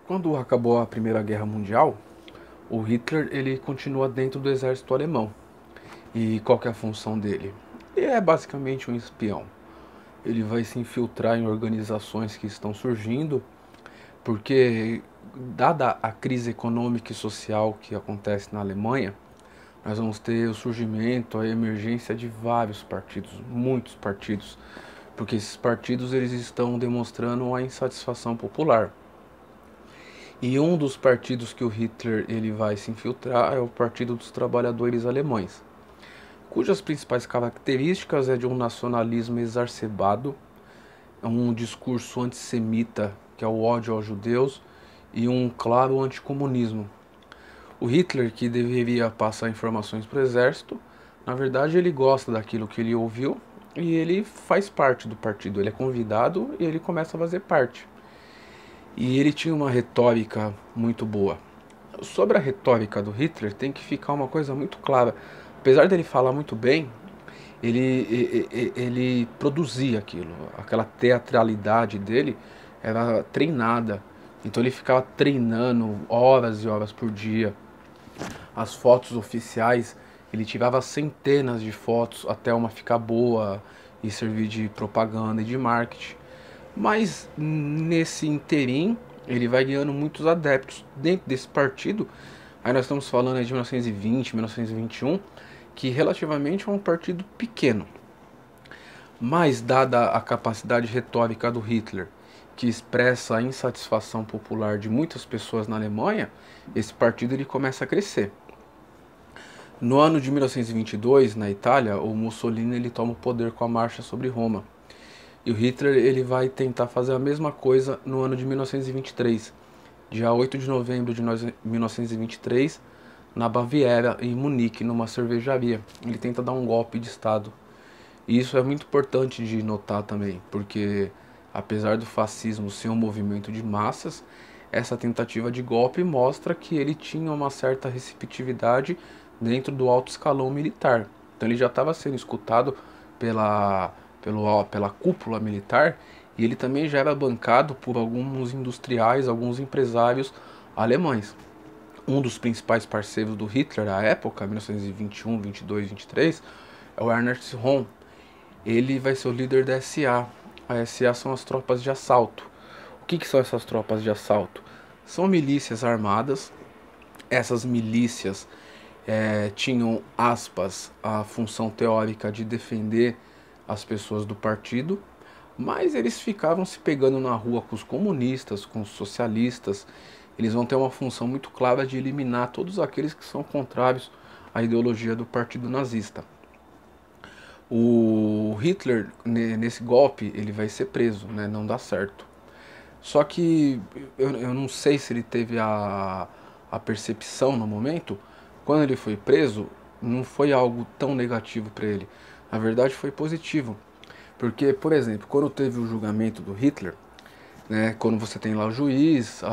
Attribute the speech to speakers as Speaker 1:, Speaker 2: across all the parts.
Speaker 1: Quando acabou a Primeira Guerra Mundial, o Hitler ele continua dentro do exército alemão. E qual que é a função dele? Ele é basicamente um espião. Ele vai se infiltrar em organizações que estão surgindo, porque dada a crise econômica e social que acontece na Alemanha, nós vamos ter o surgimento, a emergência de vários partidos, muitos partidos, porque esses partidos eles estão demonstrando a insatisfação popular. E um dos partidos que o Hitler ele vai se infiltrar é o Partido dos Trabalhadores Alemães, cujas principais características é de um nacionalismo exacerbado, um discurso antissemita, que é o ódio aos judeus, e um claro anticomunismo. O Hitler, que deveria passar informações para o exército, na verdade ele gosta daquilo que ele ouviu e ele faz parte do partido. Ele é convidado e ele começa a fazer parte. E ele tinha uma retórica muito boa. Sobre a retórica do Hitler, tem que ficar uma coisa muito clara. Apesar dele falar muito bem, ele produzia aquilo. Aquela teatralidade dele era treinada. Então ele ficava treinando horas e horas por dia. As fotos oficiais, ele tirava centenas de fotos até uma ficar boa e servir de propaganda e de marketing. Mas nesse interim, ele vai ganhando muitos adeptos dentro desse partido. Aí nós estamos falando de 1920, 1921, que relativamente é um partido pequeno. Mas dada a capacidade retórica do Hitler, que expressa a insatisfação popular de muitas pessoas na Alemanha, esse partido ele começa a crescer. No ano de 1922, na Itália, o Mussolini ele toma o poder com a marcha sobre Roma. E o Hitler ele vai tentar fazer a mesma coisa no ano de 1923, dia 8 de novembro de 1923, na Baviera, em Munique, numa cervejaria. Ele tenta dar um golpe de Estado. E isso é muito importante de notar também, porque apesar do fascismo ser um movimento de massas, essa tentativa de golpe mostra que ele tinha uma certa receptividade dentro do alto escalão militar. Então ele já estava sendo escutado pela cúpula militar, e ele também já era bancado por alguns industriais, alguns empresários alemães. Um dos principais parceiros do Hitler à época, 1921, 22, 23, é o Ernst Röhm. Ele vai ser o líder da SA. A SA são as tropas de assalto. O que são essas tropas de assalto? São milícias armadas. Essas milícias tinham, aspas, a função teórica de defender as pessoas do partido, mas eles ficavam se pegando na rua com os comunistas, com os socialistas. Eles vão ter uma função muito clara de eliminar todos aqueles que são contrários à ideologia do partido nazista. O Hitler, nesse golpe, ele vai ser preso, né? Não dá certo. Só que eu não sei se ele teve a percepção no momento. Quando ele foi preso, não foi algo tão negativo para ele. Na verdade, foi positivo. Porque, por exemplo, quando teve o julgamento do Hitler, né, quando você tem lá o juiz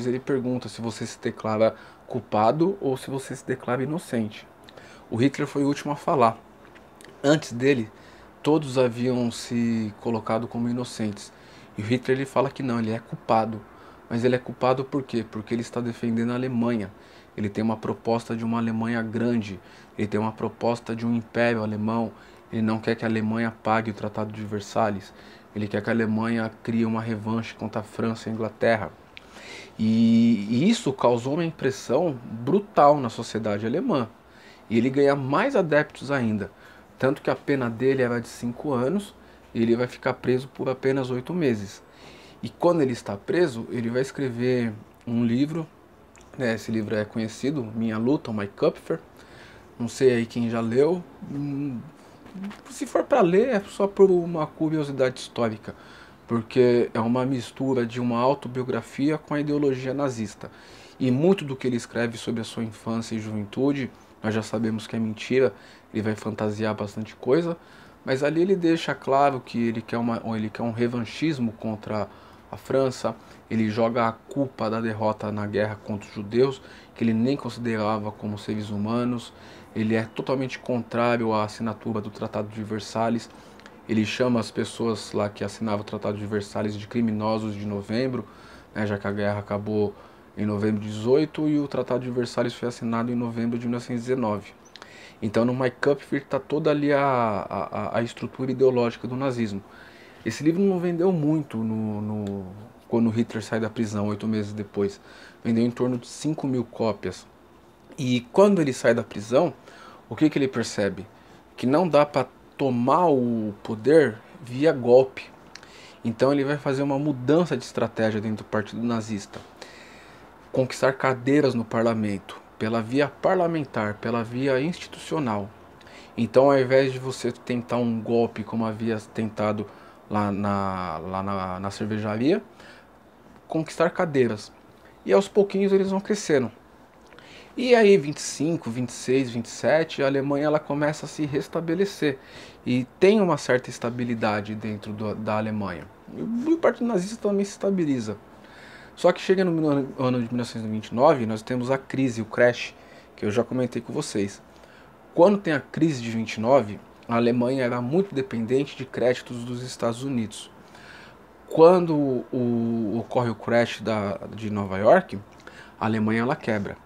Speaker 1: ele pergunta se você se declara culpado ou se você se declara inocente. O Hitler foi o último a falar. Antes dele, todos haviam se colocado como inocentes. E o Hitler ele fala que não, ele é culpado. Mas ele é culpado por quê? Porque ele está defendendo a Alemanha. Ele tem uma proposta de uma Alemanha grande. Ele tem uma proposta de um império alemão. Ele não quer que a Alemanha pague o Tratado de Versalhes. Ele quer que a Alemanha crie uma revanche contra a França e a Inglaterra. E isso causou uma impressão brutal na sociedade alemã. E ele ganha mais adeptos ainda. Tanto que a pena dele era de 5 anos e ele vai ficar preso por apenas 8 meses. E quando ele está preso, ele vai escrever um livro, né, esse livro é conhecido, Minha Luta, Mein Kampf. Não sei aí quem já leu. Se for para ler, é só por uma curiosidade histórica, porque é uma mistura de uma autobiografia com a ideologia nazista. E muito do que ele escreve sobre a sua infância e juventude, nós já sabemos que é mentira, ele vai fantasiar bastante coisa, mas ali ele deixa claro que ele quer um revanchismo contra a França. Ele joga a culpa da derrota na guerra contra os judeus, que ele nem considerava como seres humanos. Ele é totalmente contrário à assinatura do Tratado de Versalhes. Ele chama as pessoas lá que assinavam o Tratado de Versalhes de criminosos de novembro, né, já que a guerra acabou em novembro de 18 e o Tratado de Versalhes foi assinado em novembro de 1919. Então no Mein Kampf está toda ali a estrutura ideológica do nazismo. Esse livro não vendeu muito quando Hitler sai da prisão, 8 meses depois. Vendeu em torno de 5.000 cópias. E quando ele sai da prisão, o que ele percebe? Que não dá para tomar o poder via golpe. Então ele vai fazer uma mudança de estratégia dentro do partido nazista. Conquistar cadeiras no parlamento, pela via parlamentar, pela via institucional. Então, ao invés de você tentar um golpe como havia tentado lá na cervejaria, conquistar cadeiras. E aos pouquinhos eles vão crescendo. E aí 25, 26, 27, a Alemanha ela começa a se restabelecer. E tem uma certa estabilidade dentro da Alemanha. E o Partido Nazista também se estabiliza. Só que chega no ano de 1929, nós temos a crise, o crash, que eu já comentei com vocês. Quando tem a crise de 29, a Alemanha era muito dependente de créditos dos Estados Unidos. Quando ocorre o crash de Nova York, a Alemanha ela quebra.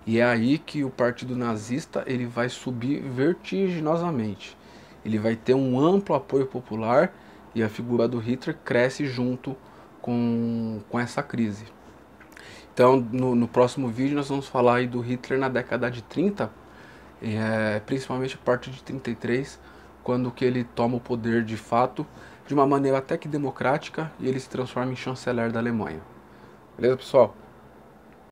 Speaker 1: E é aí que o Partido Nazista ele vai subir vertiginosamente. Ele vai ter um amplo apoio popular e a figura do Hitler cresce junto com essa crise. Então, no próximo vídeo nós vamos falar aí do Hitler na década de 30, principalmente a partir de 33, quando que ele toma o poder de fato, de uma maneira até que democrática, e ele se transforma em chanceler da Alemanha. Beleza, pessoal?